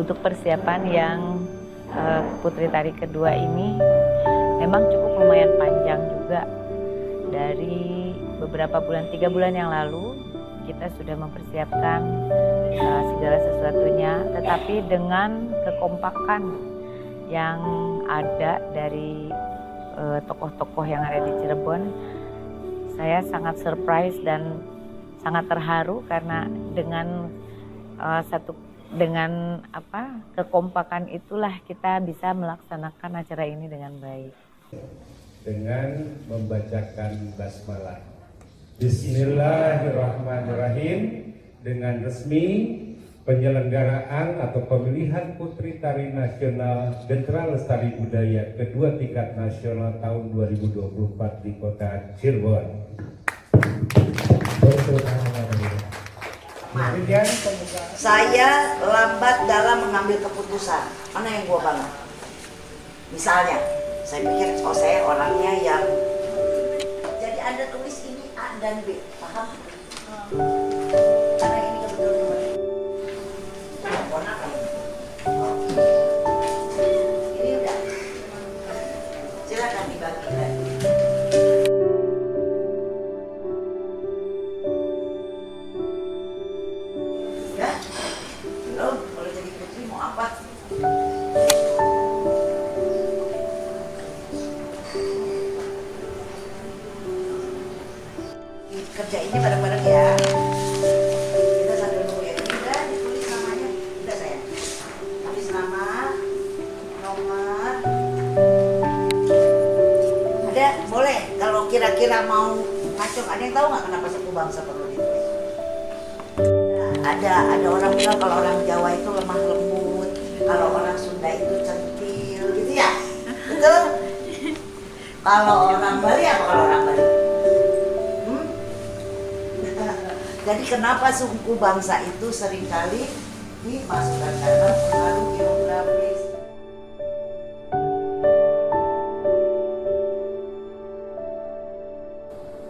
untuk persiapan yang Putri Tari kedua ini memang cukup lumayan panjang juga. Dari beberapa bulan, 3 bulan yang lalu kita sudah mempersiapkan segala sesuatunya, tetapi dengan kekompakan yang ada dari tokoh-tokoh yang ada di Cirebon, saya sangat surprise dan sangat terharu karena dengan kekompakan itulah kita bisa melaksanakan acara ini dengan baik. Dengan membacakan basmalah. Bismillahirrahmanirrahim. Dengan resmi penyelenggaraan atau pemilihan Putri Tari Nasional Gentra Lestari Budaya kedua tingkat nasional tahun 2024 di Kota Cirebon. Saya lambat dalam mengambil keputusan. Mana yang gua banget? Misalnya, saya pikir saya orangnya yang jadi Anda tulis ini A dan B, paham? Karena ini kebetulan ponakan. Ini udah. Silakan dibagikan. Ya, lo kalau jadi putri mau apa? Kerjainnya bareng-bareng ya. Kita sambil nunggu ya. Udah ditulis namanya. Udah saya. Tulis nama, nomor. Ada boleh kalau kira-kira mau ngacung. Ada yang tahu nggak kenapa suku bangsa perlu ditulis? Ada orang bilang kalau orang Jawa itu lemah lembut, kalau orang Sunda itu centil, gitu ya. Betul? Kalau orang Bali apa kalau orang Bali? Jadi kenapa suku bangsa itu seringkali dimasukkan karena pengaruh geografis.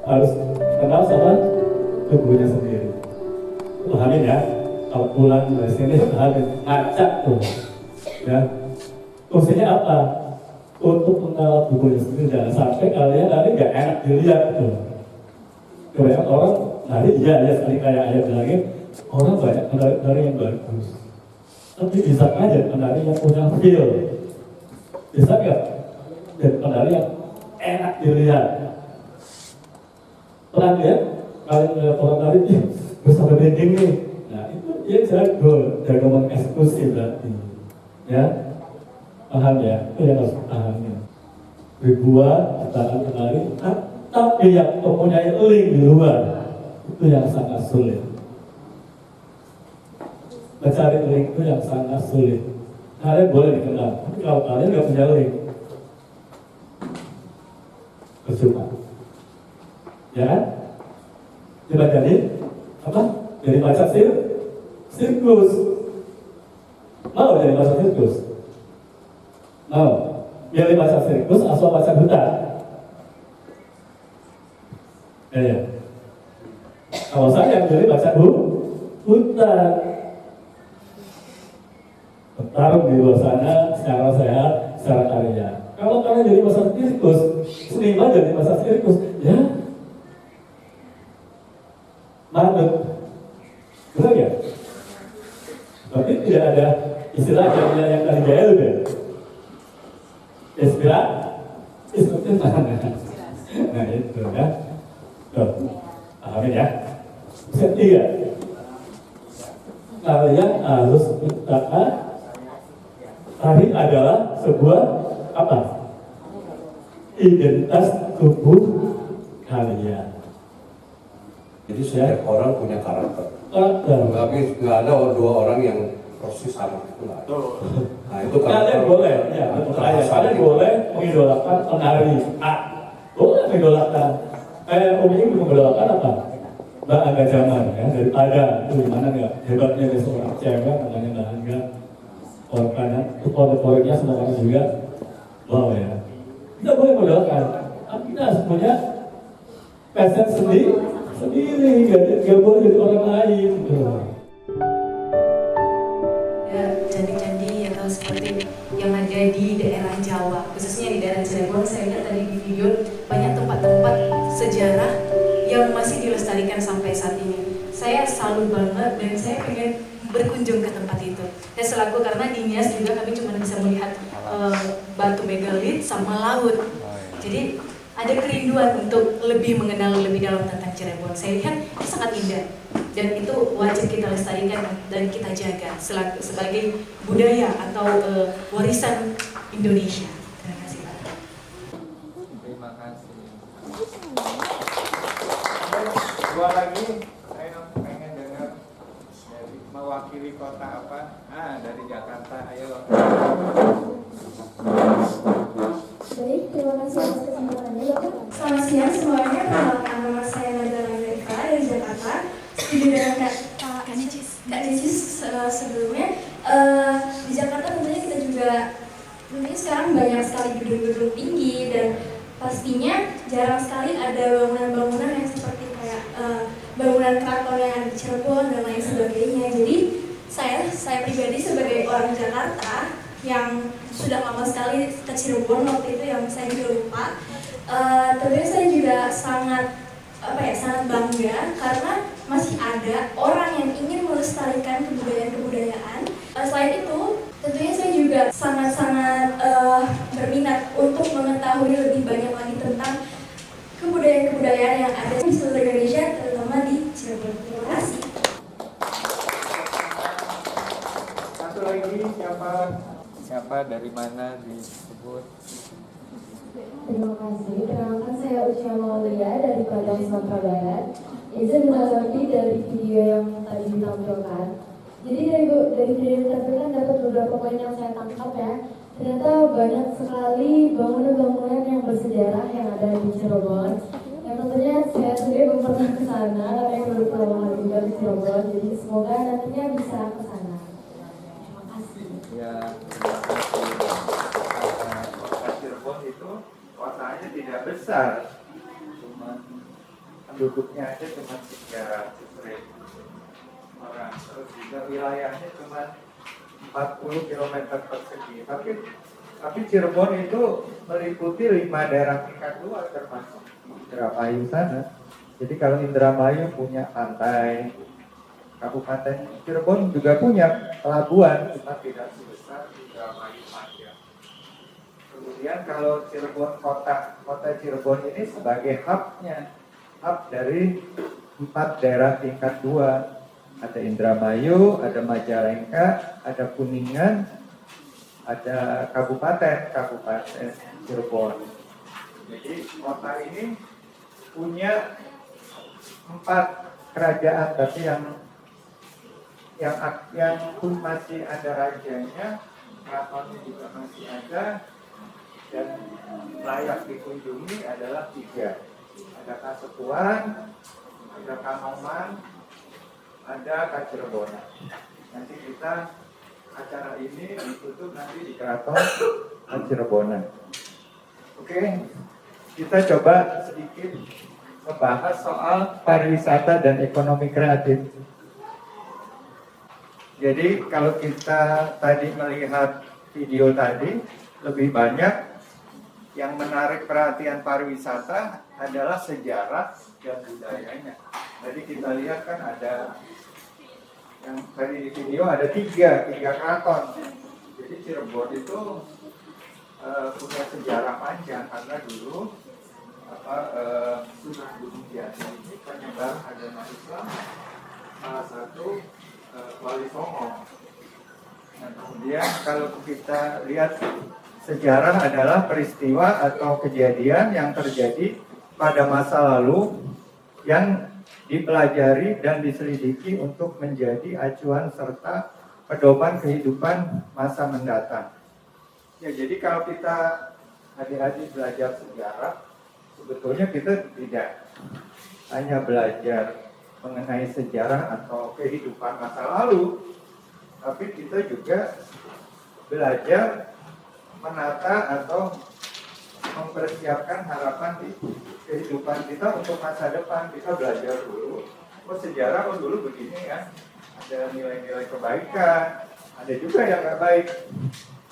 Harus kenal sama tubuhnya sendiri. Pahamin ya, kalau pulang dari sini pahamin, ngacak tuh. Ya, fungsinya apa? Untuk mengenal tubuhnya sendiri, jangan sampai kalian nanti nggak enak dilihat tuh. Kebanyakan orang nanti iya sekali kayak ayah bilangin, orang banyak penari yang bagus, tapi bisa aja penari yang punya feel, bisa nggak? Dan penari yang enak dilihat. Pernah lihat kalian melihat orang tari bisa berdinding nih, nah itu dia jago mengeksekusi berarti, ya paham ya? Itu yang harus pahamnya. Ribuan jutaan penari, tapi yang mempunyai link di luar itu yang sangat sulit. Mencari link itu yang sangat sulit. Kalian boleh dikenal, tapi kalau kalian nggak punya link, percuma. Ya kan? Coba jadi apa? Jadi macan sirkus. Mau jadi macan sirkus? Mau? Jadi macan sirkus asal macan hutan? Ya. Kalau saya jadi macan hutan, bertarung di luar sana secara sehat, secara karya. Kalau kalian jadi macan sirkus, seniman jadi macan sirkus, ya manut, betul ya? Berarti tidak ada istilah yang tadi jaya udah. Inspirasi mana? Nah itu ya. Tuh, pahamin ya. Ketiga, kalian harus menciptakan tari adalah sebuah apa? Identitas tubuh kalian. Jadi setiap orang punya karakter. Tapi nggak ada dua orang yang persis sama itu nggak ada. Nah itu kalian boleh, ya, kalian boleh mengidolakan penari A, boleh mengidolakan. Umumnya mengidolakan apa? Mbak Angga Zaman ya, daripada itu gimana nggak hebatnya dari seorang cewek namanya Mbak Angga. Orangnya, poin-poinnya semuanya juga, wow ya. Kita boleh mengidolakan, tapi kita harus punya passion sendiri, gak boleh jadi orang lain. Ya, jadi ada di daerah Jawa, khususnya di daerah Cirebon. Saya lihat tadi di video banyak tempat-tempat sejarah yang masih dilestarikan sampai saat ini. Saya salut banget dan saya pengen berkunjung ke tempat itu. Saya selaku karena di Nias juga kami cuma bisa melihat batu megalit sama laut. Jadi ada kerinduan untuk lebih mengenal lebih dalam tentang Cirebon. Saya lihat itu sangat indah dan itu wajib kita lestarikan dan kita jaga sebagai budaya atau warisan Indonesia. Terima kasih Pak. Terima kasih. Dua lagi, saya pengen dengar dari mewakili kota apa? Dari Jakarta. Ayo. Baik, terima kasih atas kesempatannya Bapak. Selamat siang semuanya, perkenalkan nama saya Nadala Mereka dari Jakarta. Setuju dengan Kak Necis sebelumnya. Di Jakarta tentunya kita juga sekarang banyak sekali gedung-gedung tinggi dan pastinya jarang sekali ada bangunan-bangunan yang seperti kayak bangunan keraton yang ada di Cirebon dan lain sebagainya. Jadi saya pribadi sebagai orang Jakarta yang sudah lama sekali ke Cirebon waktu itu yang saya juga lupa. Tentunya saya juga sangat bangga karena masih ada orang yang ingin melestarikan kebudayaan-kebudayaan. Selain itu, tentunya saya juga sangat-sangat berminat untuk mengetahui lebih banyak lagi tentang kebudayaan-kebudayaan yang ada di seluruh Indonesia, terutama di Cirebon. Terima kasih. Satu lagi siapa dari mana disebut? Terima kasih. Perkenalkan saya Ucia Maulia dari Padang, Sumatera Barat. Izin menanggapi dari video yang tadi ditampilkan. Jadi dari video yang ditampilkan dapat beberapa poin yang saya tangkap ya. Ternyata banyak sekali bangunan-bangunan yang bersejarah yang ada di Cirebon. Yang tentunya saya sendiri belum pernah ke sana karena yang baru pulang juga ke Cirebon. Jadi semoga nantinya bisa ke sana. Terima kasih. Ya, terima kasih. Kota Cirebon itu kotanya tidak besar, cuma penduduknya aja cuma 300.000 orang, terus juga wilayahnya cuma 40 km persegi. Tapi Cirebon itu meliputi 5 daerah tingkat 2 termasuk Indramayu sana. Jadi kalau Indramayu punya pantai, Kabupaten Cirebon juga punya pelabuhan, cuma tidak sebesar Indramayu panjang. Kemudian kalau Cirebon kota Cirebon ini sebagai hub dari 4 daerah tingkat 2. Ada Indramayu, ada Majalengka, ada Kuningan, ada Kabupaten Cirebon. Jadi kota ini punya 4 kerajaan, tapi yang pun masih ada rajanya, keratonnya juga masih ada, dan layak dikunjungi adalah 3. Ada Kasepuan, ada Kanoman, ada Kacirebonan. Nanti kita acara ini ditutup nanti di Keraton Kacirebonan. Oke, kita coba sedikit membahas soal pariwisata dan ekonomi kreatif. Jadi kalau kita tadi melihat video tadi, lebih banyak yang menarik perhatian pariwisata adalah sejarah dan budayanya. Tadi kita lihat kan ada yang tadi di video ada tiga keraton. Jadi Cirebon itu punya sejarah panjang karena dulu Sunan Gunung Jati ini penyebar agama Islam, salah satu Wali Songo. Nah, kemudian kalau kita lihat sejarah adalah peristiwa atau kejadian yang terjadi pada masa lalu yang dipelajari dan diselidiki untuk menjadi acuan serta pedoman kehidupan masa mendatang. Ya, jadi kalau kita adik-adik belajar sejarah, sebetulnya kita tidak hanya belajar mengenai sejarah atau kehidupan masa lalu, tapi kita juga belajar menata atau mempersiapkan harapan di kehidupan kita untuk masa depan. Kita belajar dulu, sejarah dulu begini ya, ada nilai-nilai kebaikan, ada juga yang nggak baik.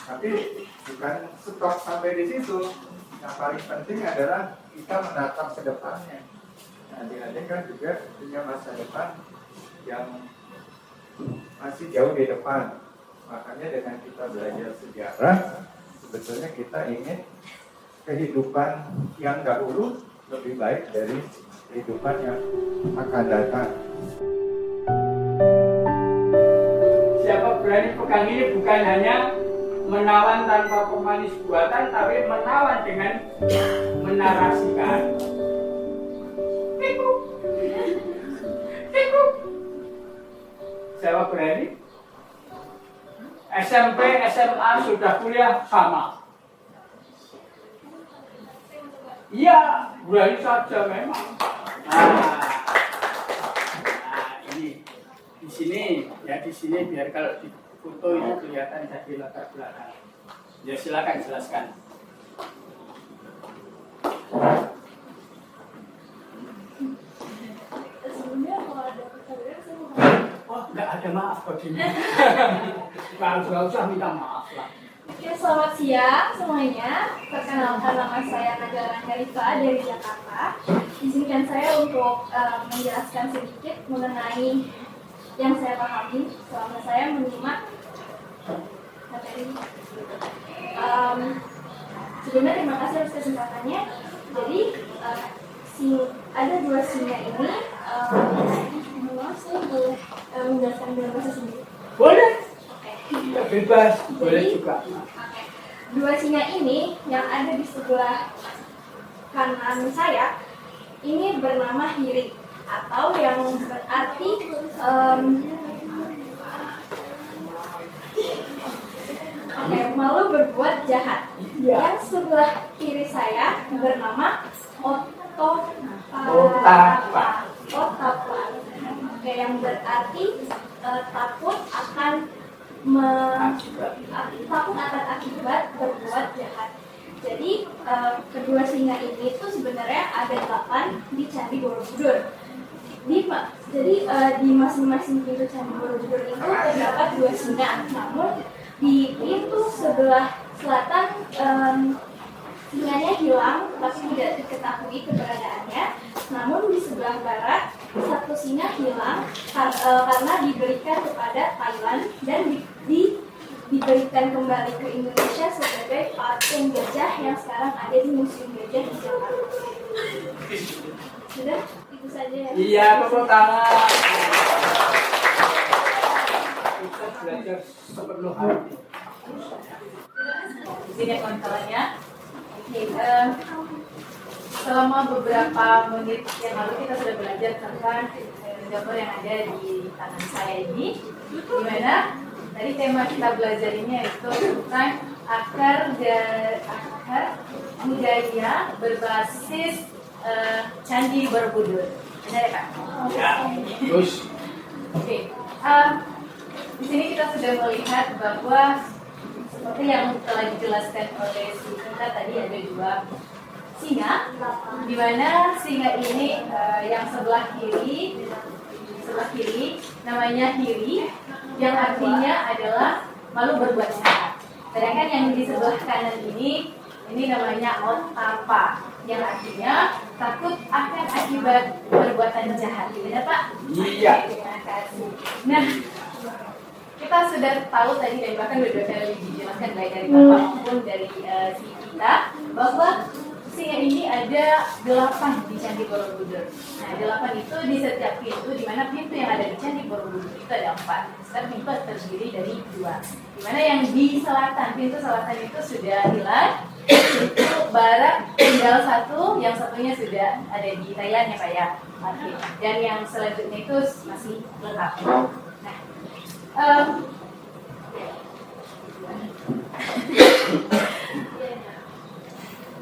Tapi bukan stop sampai di situ. Yang paling penting adalah kita menatap ke depannya. Adik-adik kan juga punya masa depan yang masih jauh di depan. Makanya dengan kita belajar sejarah, sebetulnya kita ingin kehidupan yang dahulu lebih baik dari kehidupan yang akan datang. Siapa berani pegang ini bukan hanya menawan tanpa pemanis buatan, tapi menawan dengan menarasikan. Tikuk. Tikuk. Siapa berani? SMP, SMA, sudah kuliah, sama. Iya, berani saja memang. Nah, ini di sini, ya di sini biar kalau di foto itu kelihatan jadi latar belakang. Ya silakan jelaskan. Sebelumnya kalau ada pertanyaan saya mau Oh, nggak ada maaf kok ini. Kalau nggak usah minta maaf lah. Oke, selamat siang semuanya. Perkenalkan, nama saya Najwa Harifa dari Jakarta. Izinkan saya untuk menjelaskan sedikit mengenai yang saya pahami selama saya menyimak materi. Sebelumnya terima kasih atas kesempatannya. Jadi ada dua singa ini. Maaf, saya boleh menjelaskan dalam bahasa sendiri. Boleh. Oke. Ya, bebas. Boleh Jadi, juga. dua singa ini yang ada di sebelah kanan saya ini bernama Hiri atau yang berarti malu berbuat jahat. Yang sebelah kiri saya bernama Otapa. Oke, yang berarti takut akan akibat berbuat jahat. Jadi kedua singa ini tuh sebenarnya ada 8 di Candi Borobudur. Jadi di masing-masing pintu Candi Borobudur itu terdapat 2 singa. Namun di pintu sebelah selatan singanya hilang, tapi tidak diketahui keberadaannya. Namun di sebelah barat satu singa hilang karena diberikan kepada Thailand dan diberikan kembali ke Indonesia sebagai patung gajah yang sekarang ada di Museum Gajah di Jakarta. Sudah, itu saja ya. Iya, tepuk tangan. Kita belajar sepenuh hati. Di sini kawan-kawannya. Selama beberapa menit yang lalu kita sudah belajar tentang gambar yang ada di tangan saya ini, di mana tadi tema kita belajar ini yaitu tentang akar budaya berbasis Candi Borobudur. Benar ya Kak? Ya, terus. Oke. Di sini kita sudah melihat bahwa seperti yang telah dijelaskan oleh si kita tadi ada 2 singa, di mana singa ini yang sebelah kiri namanya Hiri, yang artinya adalah malu berbuat jahat. Sedangkan yang di sebelah kanan ini namanya Otapa, yang artinya takut akan akibat perbuatan jahat. Benar Pak? Iya. Terima kasih. Nah, kita sudah tahu tadi dan bahkan beberapa kali dijelaskan baik dari Bapak maupun dari si kita bahwa singa ini ada 8 di Candi Borobudur. Nah, 8 itu di setiap pintu, di mana pintu yang ada di Candi Borobudur itu ada 4. Setiap pintu terdiri dari 2. Di mana yang di selatan, pintu selatan itu sudah hilang. Pintu barat tinggal 1, yang satunya sudah ada di Thailand ya Pak ya. Oke. Dan yang selanjutnya itu masih lengkap.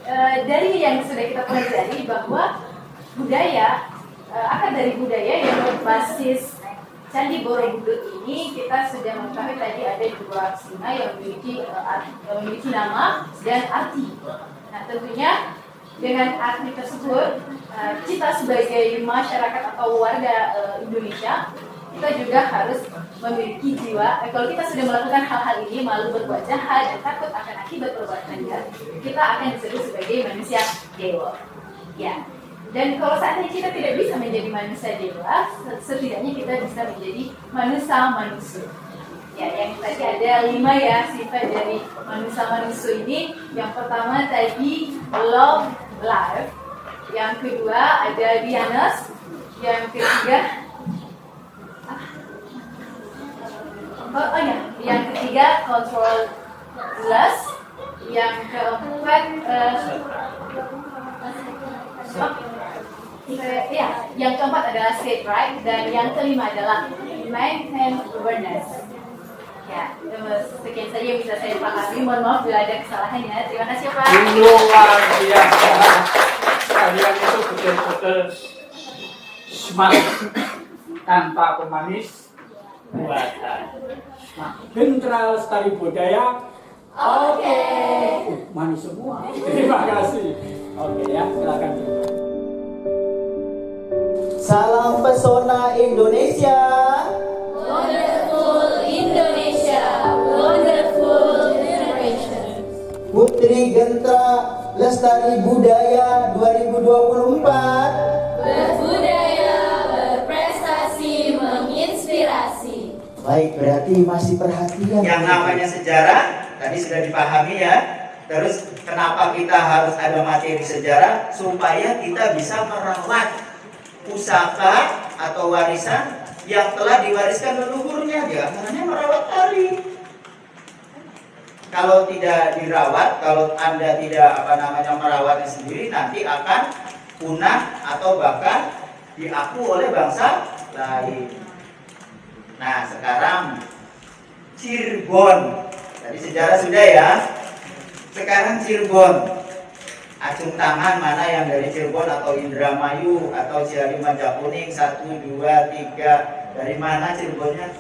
Nah, dari yang sudah kita pelajari bahwa akar dari budaya yang berbasis Candi Borobudur ini kita sudah mengetahui tadi ada 2 singa yang memiliki nama dan arti. Nah, tentunya dengan arti tersebut kita sebagai masyarakat atau warga Indonesia kita juga harus memiliki jiwa. Kalau kita sudah melakukan hal-hal ini, malu berbuat jahat dan takut akan akibat perbuatannya, kita akan disebut sebagai manusia dewa. Ya. Dan kalau seandainya kita tidak bisa menjadi manusia dewa, setidaknya kita bisa menjadi manusia. Ya, yang tadi ada 5 ya sifat dari manusia ini. Yang pertama tadi love life, yang kedua ada Dianas, yang ketiga yang ketiga control lust, yang keempat yang keempat adalah state right, dan yang kelima adalah maintain governance. Ya, sekian saja yang bisa saya pahami. Mohon maaf bila ada kesalahannya. Terima kasih Pak. Luar biasa. Kalian itu betul-betul smart tanpa pemanis buatan. Gentra Lestari Budaya. Oke. Manis semua. Terima kasih. Oke ya, silakan. Salam pesona Indonesia. Wonderful Indonesia, wonderful generation. Putri Gentra Lestari Budaya 2024. Berbudaya, berprestasi, menginspirasi. Baik, berarti masih perhatian. Yang namanya sejarah tadi sudah dipahami ya. Terus kenapa kita harus ada materi sejarah? Supaya kita bisa merawat pusaka atau warisan yang telah diwariskan leluhurnya, di antaranya merawat tari. Kalau tidak dirawat, kalau Anda tidak merawatnya sendiri, nanti akan punah atau bahkan diaku oleh bangsa lain. Nah, sekarang Cirebon. Tadi sejarah sudah ya. Sekarang Cirebon. Acung tangan mana yang dari Cirebon atau Indramayu atau Ciari Majakuning 1, 2, 3. Dari mana Cirebonnya?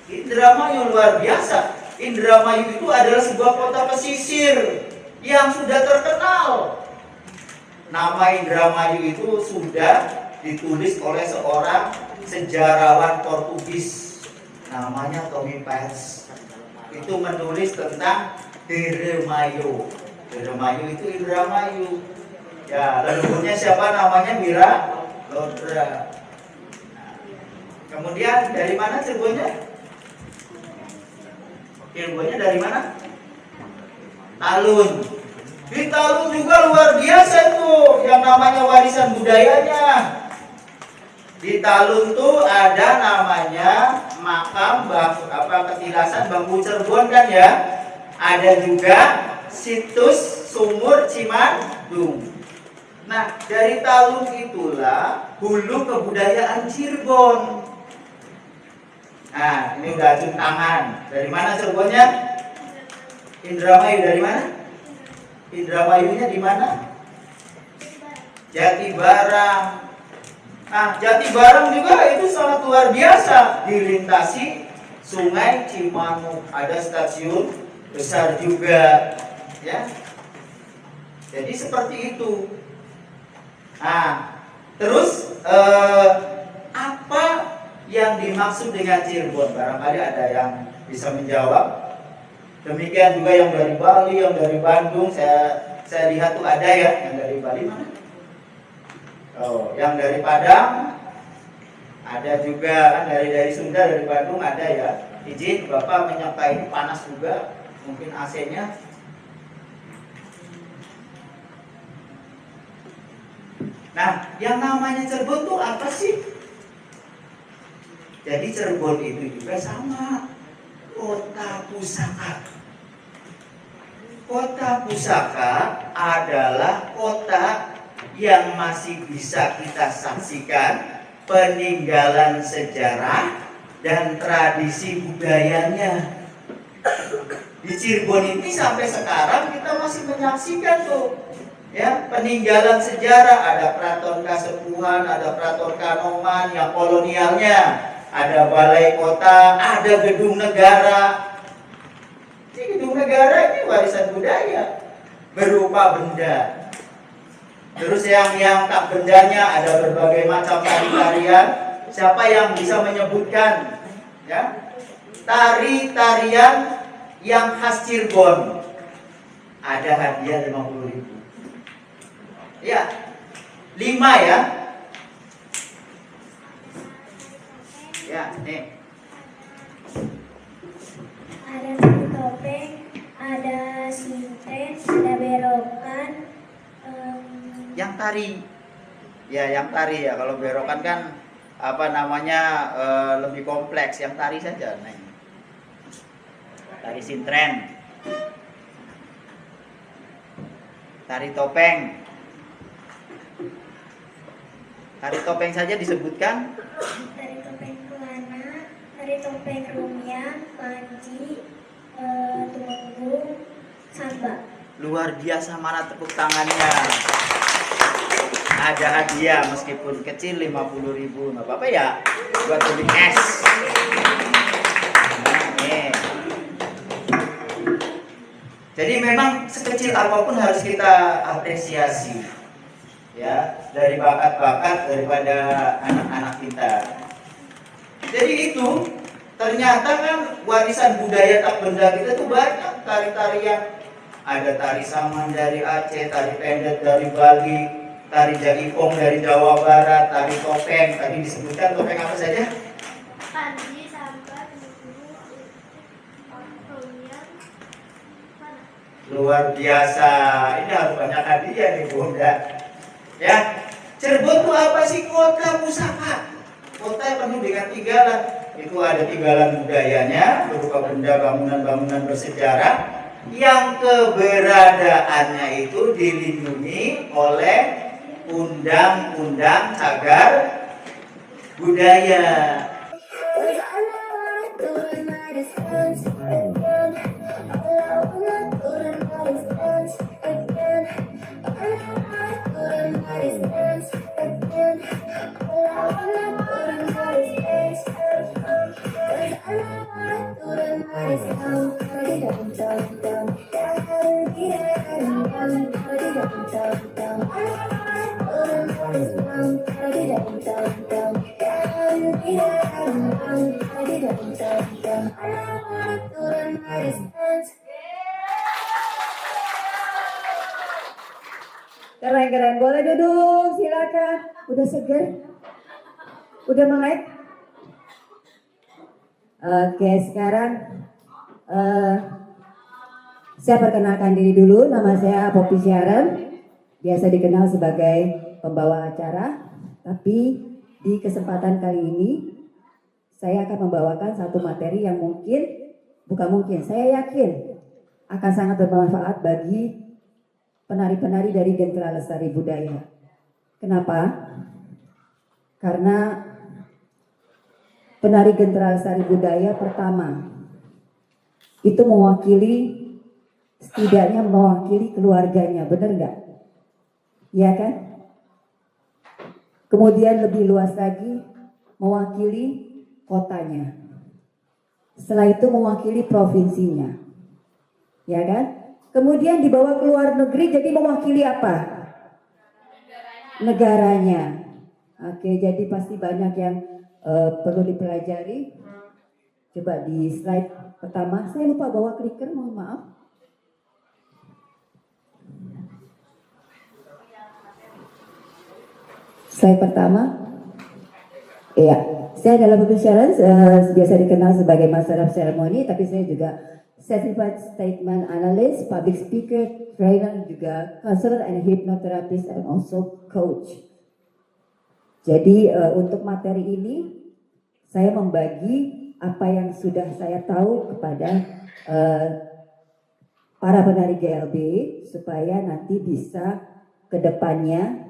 Indramayu, luar biasa. Indramayu itu adalah sebuah kota pesisir yang sudah terkenal. Nama Indramayu itu sudah ditulis oleh seorang sejarawan Portugis namanya Tommy Paes. Itu menulis tentang Deremayu. Deremayu itu Indramayu. Ya, leluhurnya siapa namanya? Wira Lodra. Kemudian dari mana Cirebonnya? Cirebonnya dari mana? Talun. Di Talun juga luar biasa itu yang namanya warisan budayanya. Di Talun tuh ada namanya makam petilasan Bangku Cirebon kan ya. Ada juga situs sumur Cimandung. Nah, dari Talun itulah hulu kebudayaan Cirebon. Nah, ini udah acung tangan. Dari mana Cirebonnya? Indramayu dari mana? Indramayunya di mana? Jatibarang. Nah, Jatibarang juga itu sangat luar biasa, dilintasi Sungai Cimanuk. Ada stasiun besar juga, ya. Jadi seperti itu. Nah, terus apa yang dimaksud dengan Cirebon? Barangkali ada yang bisa menjawab. Demikian juga yang dari Bali, yang dari Bandung. Saya lihat tuh ada ya, yang dari Bali mana? Oh, yang dari Padang ada juga kan, dari Sunda, dari Bandung ada ya. Izin Bapak menyapa, ini panas juga, mungkin AC-nya. Nah, yang namanya Cirebon tuh apa sih? Jadi Cirebon itu juga sama, kota pusaka. Kota pusaka adalah kota yang masih bisa kita saksikan peninggalan sejarah dan tradisi budayanya. Di Cirebon ini sampai sekarang kita masih menyaksikan tuh, ya, peninggalan sejarah. Ada Keraton Kasepuhan, ada Keraton Kanoman yang kolonialnya, ada balai kota, ada gedung negara. Ini gedung negara ini warisan budaya berupa benda. Terus yang tak bendanya ada berbagai macam tari-tarian Siapa yang bisa menyebutkan ya tari-tarian yang khas Cirebon? Ada hadiah 50.000. Ya, 5 ya. Ya, nih. Ada tari topeng, ada sintren, ada berokan. Yang tari, ya yang tari ya. Kalau berokan kan apa namanya lebih kompleks. Yang tari saja, nih. Tari sintren, tari topeng. Tari topeng saja disebutkan. Tari topeng Kelana, tari topeng Rumiang, Panji, Tumenggung, Samba. Luar biasa, mana tepuk tangannya. Ada hadiah meskipun kecil 50.000, nggak apa-apa ya buat beli es. Nah, jadi memang sekecil apapun harus kita apresiasi ya, dari bakat-bakat daripada anak-anak kita. Jadi itu ternyata kan warisan budaya tak benda kita tuh banyak tari-tarian. Ada tari saman dari Aceh, tari pendet dari Bali, tari jaipong dari Jawa Barat, tari topeng. Tadi disebutkan topeng apa saja? Panji, Samba, Rumiang, Luar biasa. Ini harus banyak hadiah nih Bunda. Ya, Cirebon itu apa sih? Kota pusaka. Kota yang penuh dengan tinggalan. Itu ada tinggalan budayanya berupa benda bangunan-bangunan bersejarah yang keberadaannya itu dilindungi oleh undang-undang cagar budaya. Keren-keren, boleh duduk, silakan. Udah seger? Udah melek? Oke, sekarang saya perkenalkan diri dulu. Nama saya Poppy Sharon, biasa dikenal sebagai pembawa acara. Tapi di kesempatan kali ini saya akan membawakan satu materi yang saya yakin akan sangat bermanfaat bagi penari-penari dari Gentra Lestari Budaya. Kenapa? Karena penari Gentra Lestari Budaya pertama itu setidaknya mewakili keluarganya, benar nggak? Ya kan? Kemudian lebih luas lagi mewakili kotanya. Setelah itu mewakili provinsinya. Ya kan? Kemudian dibawa ke luar negeri jadi mewakili apa? Negaranya. Oke, jadi pasti banyak yang perlu dipelajari. Coba di slide pertama, saya lupa bawa clicker, mohon maaf. Slide pertama. Iya, saya adalah Poppy Sharon, biasa dikenal sebagai Master of Ceremony, tapi saya juga Certified Statement Analyst, Public Speaker, Trainer, juga Counselor and Hypnotherapist, and also Coach. Jadi untuk materi ini, saya membagi apa yang sudah saya tahu kepada para penari GLB, supaya nanti bisa ke depannya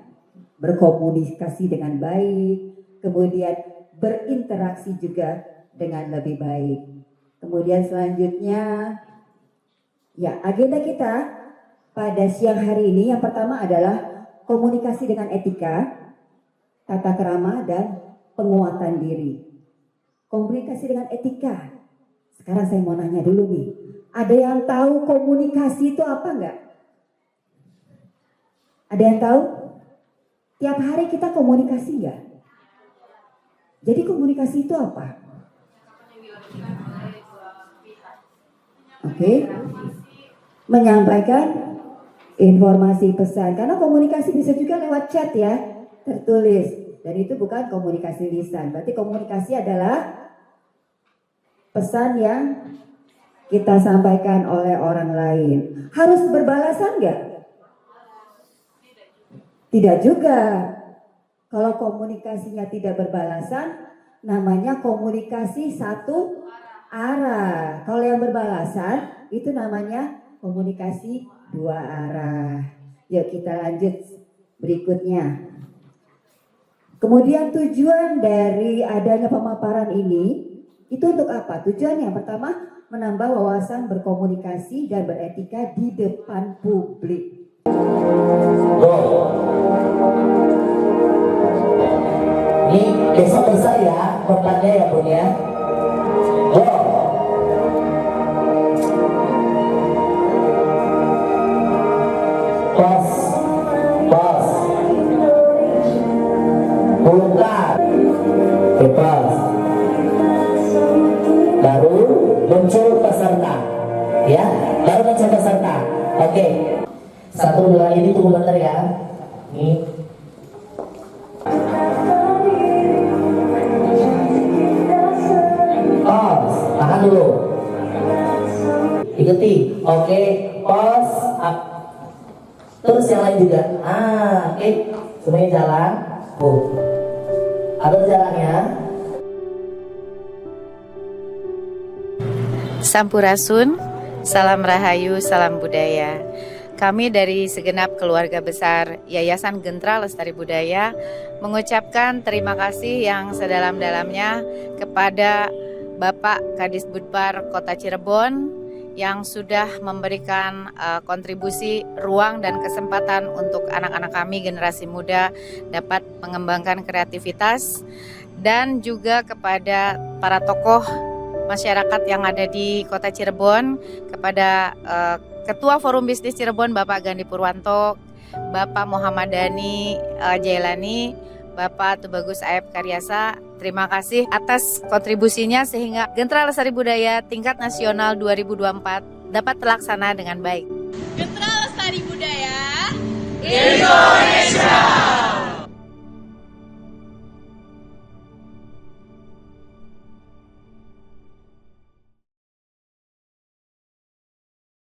berkomunikasi dengan baik, kemudian berinteraksi juga dengan lebih baik. Kemudian selanjutnya, ya agenda kita pada siang hari ini yang pertama adalah komunikasi dengan etika, tata krama, dan penguatan diri. Komunikasi dengan etika. Sekarang saya mau nanya dulu nih, ada yang tahu komunikasi itu apa enggak? Ada yang tahu? Tiap hari kita komunikasi enggak? Jadi komunikasi itu apa? Oke. Menyampaikan informasi pesan. Karena komunikasi bisa juga lewat chat ya, tertulis. Dan itu bukan komunikasi lisan. Berarti komunikasi adalah pesan yang kita sampaikan oleh orang lain. Harus berbalasan nggak? Tidak juga. Kalau komunikasinya tidak berbalasan, namanya komunikasi satu arah. Kalau yang berbalasan, itu namanya komunikasi dua arah. Yuk kita lanjut berikutnya. Kemudian tujuan dari adanya pemaparan ini, itu untuk apa? Tujuan yang pertama, menambah wawasan berkomunikasi dan beretika di depan publik. Ini besok bisa ya korbannya ya Bun ya. Pos. Buka. Bebas. Baru muncul peserta. Ya, baru muncul peserta. Oke. 1, 2 ini tunggu bentar ya. Nih. Tahan dulu. Ikuti. Oke, pos up. Terus yang lain juga. Oke. Semuanya jalan. Ada jalannya. Sampurasun, salam rahayu, salam budaya. Kami dari segenap keluarga besar Yayasan Gentra Lestari Budaya mengucapkan terima kasih yang sedalam-dalamnya kepada Bapak Kadisbudpar Kota Cirebon yang sudah memberikan kontribusi ruang dan kesempatan untuk anak-anak kami generasi muda dapat mengembangkan kreativitas, dan juga kepada para tokoh masyarakat yang ada di Kota Cirebon, kepada Ketua Forum Bisnis Cirebon Bapak Gandhi Purwanto, Bapak Muhammad Dhani Jailani, Bapak Tubagus Aep Karyasa. Terima kasih atas kontribusinya sehingga Gentra Lestari Budaya tingkat nasional 2024 dapat terlaksana dengan baik.